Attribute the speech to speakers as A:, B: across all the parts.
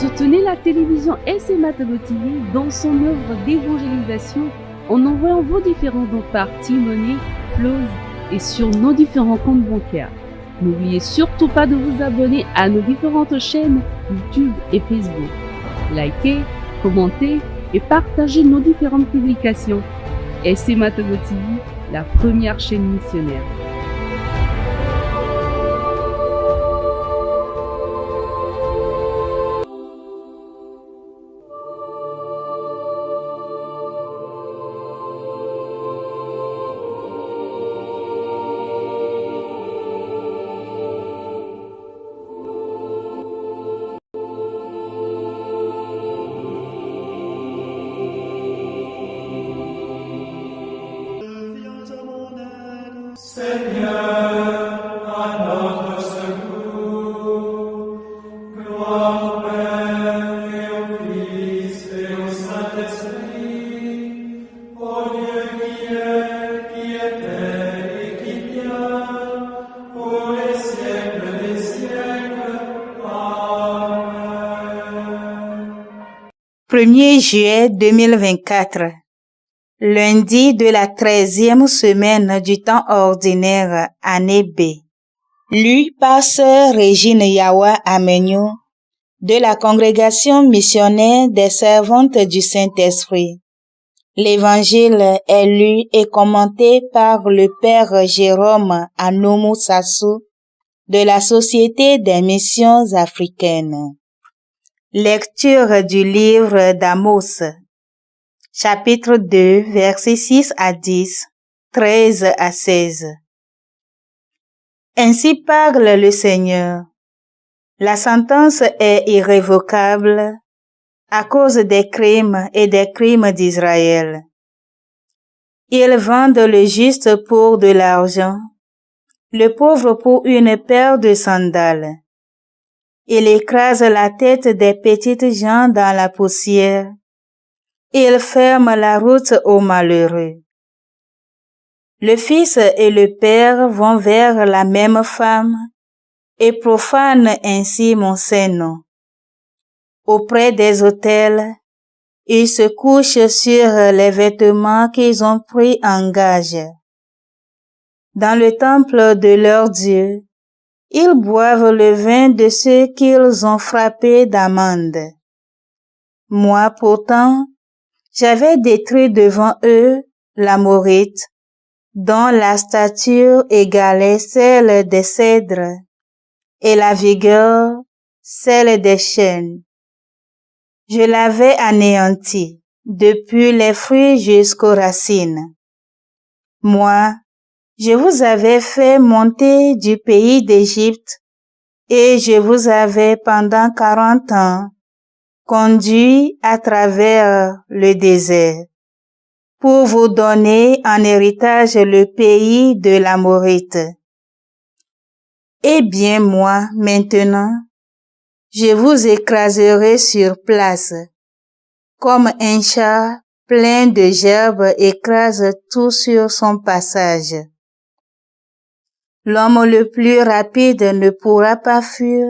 A: Soutenez la télévision SMA Togo TV dans son œuvre d'évangélisation en envoyant vos différents dons par T-Money, Flows et sur nos différents comptes bancaires. N'oubliez surtout pas de vous abonner à nos différentes chaînes YouTube et Facebook. Likez, commentez et partagez nos différentes publications. SMA Togo TV, la première chaîne missionnaire.
B: Premier juillet 2024, lundi de la 13e semaine du temps ordinaire, année B. Lu par Sœur Régine Yawa Amenyo de la Congrégation missionnaire des Servantes du Saint-Esprit. L'Évangile est lu et commenté par le Père Jérôme Anomu Sassou de la Société des missions africaines. Lecture du livre d'Amos, chapitre 2, versets 6 à 10, 13 à 16. Ainsi parle le Seigneur. La sentence est irrévocable à cause des crimes et des crimes d'Israël. Ils vendent le juste pour de l'argent, le pauvre pour une paire de sandales. Il écrase la tête des petites gens dans la poussière. Il ferme la route aux malheureux. Le fils et le père vont vers la même femme et profanent ainsi mon saint nom. Auprès des autels, ils se couchent sur les vêtements qu'ils ont pris en gage. Dans le temple de leur Dieu, ils boivent le vin de ceux qu'ils ont frappés d'amende. Moi, pourtant, j'avais détruit devant eux l'Amorite, dont la stature égalait celle des cèdres, et la vigueur celle des chênes. Je l'avais anéanti, depuis les fruits jusqu'aux racines. Moi, je vous avais fait monter du pays d'Égypte et je vous avais pendant 40 ans conduit à travers le désert pour vous donner en héritage le pays de l'Amorite. Eh bien moi, maintenant, je vous écraserai sur place, comme un char plein de gerbes écrase tout sur son passage. L'homme le plus rapide ne pourra pas fuir,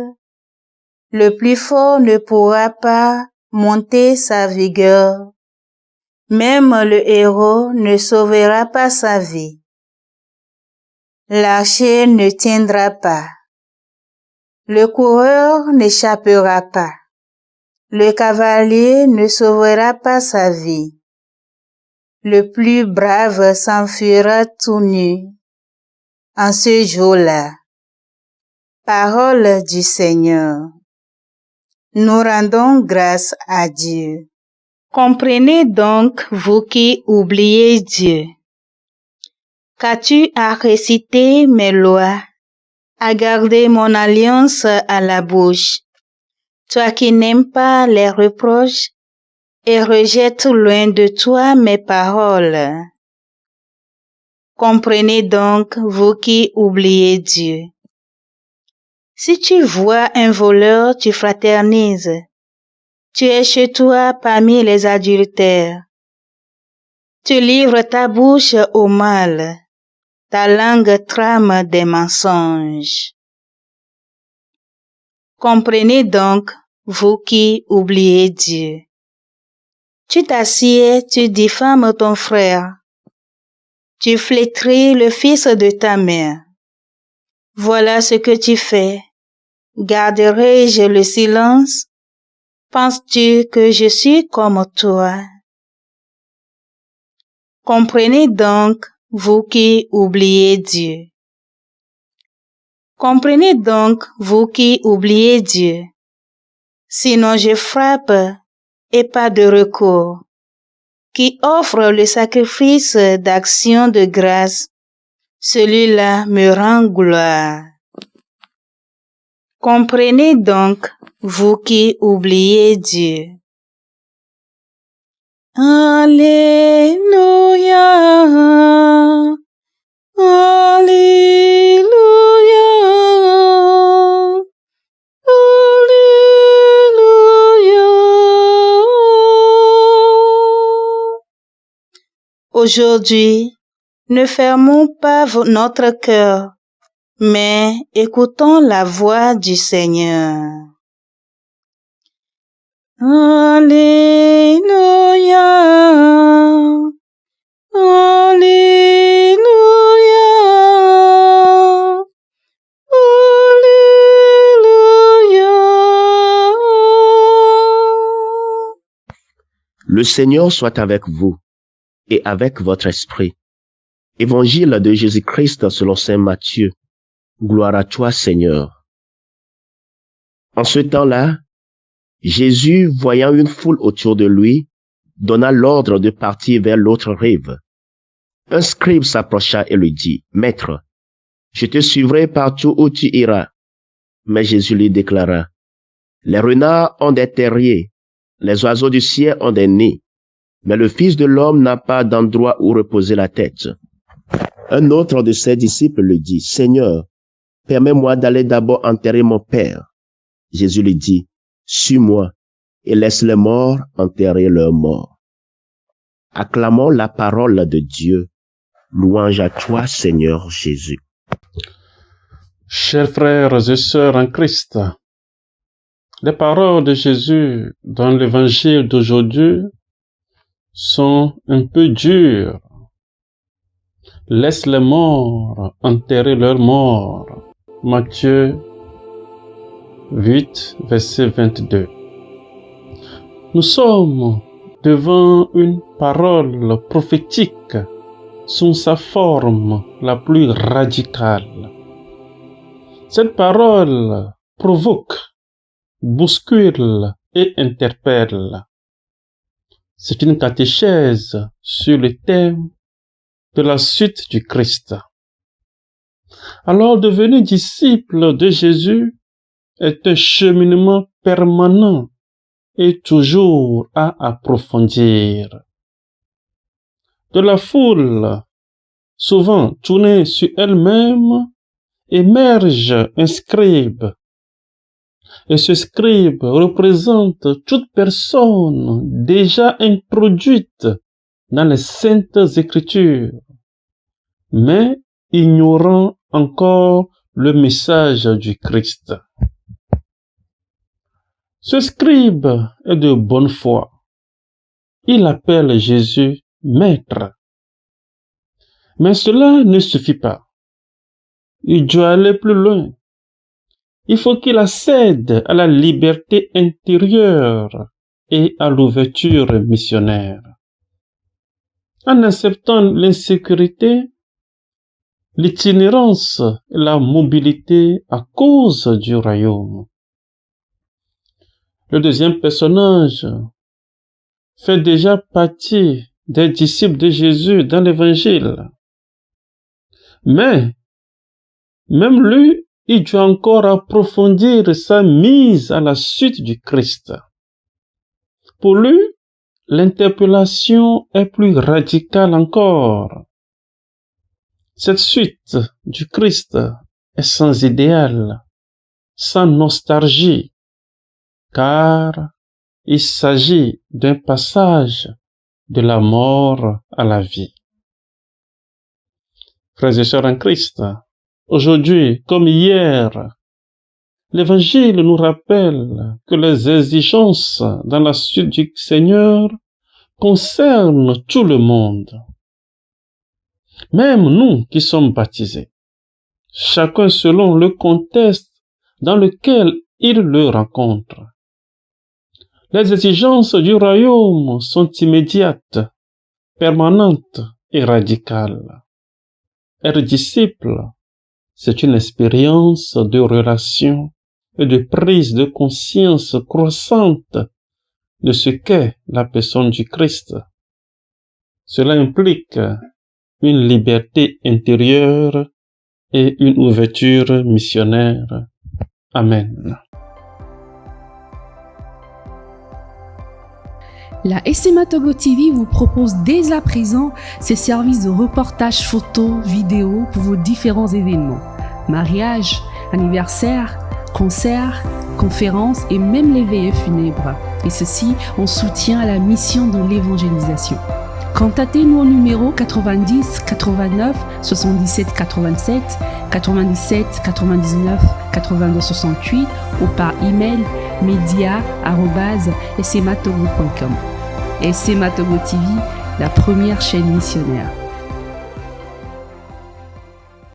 B: le plus fort ne pourra pas monter sa vigueur, même le héros ne sauvera pas sa vie. L'archer ne tiendra pas, le coureur n'échappera pas, le cavalier ne sauvera pas sa vie. Le plus brave s'enfuira tout nu en ce jour-là. Parole du Seigneur. Nous rendons grâce à Dieu. Comprenez donc, vous qui oubliez Dieu. Qu'as-tu à réciter mes lois, à garder mon alliance à la bouche, toi qui n'aimes pas les reproches et rejettes loin de toi mes paroles? Comprenez donc, vous qui oubliez Dieu. Si tu vois un voleur, tu fraternises. Tu es chez toi parmi les adultères. Tu livres ta bouche au mal. Ta langue trame des mensonges. Comprenez donc, vous qui oubliez Dieu. Tu t'assieds, tu diffames ton frère. Tu flétris le fils de ta mère. Voilà ce que tu fais. Garderai-je le silence? Penses-tu que je suis comme toi? Comprenez donc, vous qui oubliez Dieu. Comprenez donc, vous qui oubliez Dieu. Sinon je frappe et pas de recours. Qui offre le sacrifice d'action de grâce, celui-là me rend gloire. Comprenez donc, vous qui oubliez Dieu. Alléluia, Alléluia, Alléluia. Aujourd'hui, ne fermons pas notre cœur, mais écoutons la voix du Seigneur. Alléluia, Alléluia, Alléluia.
C: Le Seigneur soit avec vous et avec votre esprit. Évangile de Jésus-Christ selon saint Matthieu. Gloire à toi, Seigneur. En ce temps-là, Jésus, voyant une foule autour de lui, donna l'ordre de partir vers l'autre rive. Un scribe s'approcha et lui dit, « Maître, je te suivrai partout où tu iras. » Mais Jésus lui déclara, « Les renards ont des terriers, les oiseaux du ciel ont des nids, mais le Fils de l'homme n'a pas d'endroit où reposer la tête. » Un autre de ses disciples lui dit, « Seigneur, permets-moi d'aller d'abord enterrer mon Père. » Jésus lui dit, « Suis-moi et laisse les morts enterrer leurs morts. » Acclamons la parole de Dieu. Louange à toi, Seigneur Jésus.
D: Chers frères et sœurs en Christ, les paroles de Jésus dans l'évangile d'aujourd'hui sont un peu dures. Laisse les morts enterrer leurs morts. Matthieu 8, verset 22. Nous sommes devant une parole prophétique sous sa forme la plus radicale. Cette parole provoque, bouscule et interpelle. C'est une catéchèse sur le thème de la suite du Christ. Alors, devenir disciple de Jésus est un cheminement permanent et toujours à approfondir. De la foule, souvent tournée sur elle-même, émerge un scribe. Et ce scribe représente toute personne déjà introduite dans les saintes écritures, mais ignorant encore le message du Christ. Ce scribe est de bonne foi. Il appelle Jésus Maître. Mais cela ne suffit pas. Il doit aller plus loin. Il faut qu'il accède à la liberté intérieure et à l'ouverture missionnaire. En acceptant l'insécurité, l'itinérance et la mobilité à cause du royaume. Le deuxième personnage fait déjà partie des disciples de Jésus dans l'Évangile. Mais, même lui, il doit encore approfondir sa mise à la suite du Christ. Pour lui, l'interpellation est plus radicale encore. Cette suite du Christ est sans idéal, sans nostalgie, car il s'agit d'un passage de la mort à la vie. Frères et sœurs en Christ, aujourd'hui comme hier, l'Évangile nous rappelle que les exigences dans la suite du Seigneur concernent tout le monde. Même nous qui sommes baptisés, chacun selon le contexte dans lequel il le rencontre. Les exigences du royaume sont immédiates, permanentes et radicales. Être disciple, c'est une expérience de relation et de prise de conscience croissante de ce qu'est la personne du Christ. Cela implique une liberté intérieure et une ouverture missionnaire. Amen.
A: La SMA Togo TV vous propose dès à présent ses services de reportage photo, vidéo pour vos différents événements. Mariage, anniversaire, concerts, conférences et même les veillées funèbres. Et ceci en soutien à la mission de l'évangélisation. Contactez-nous au numéro 90 89 77 87 97 99 82 68 ou par email media@smatogo.com. SMA Togo TV, la première chaîne missionnaire.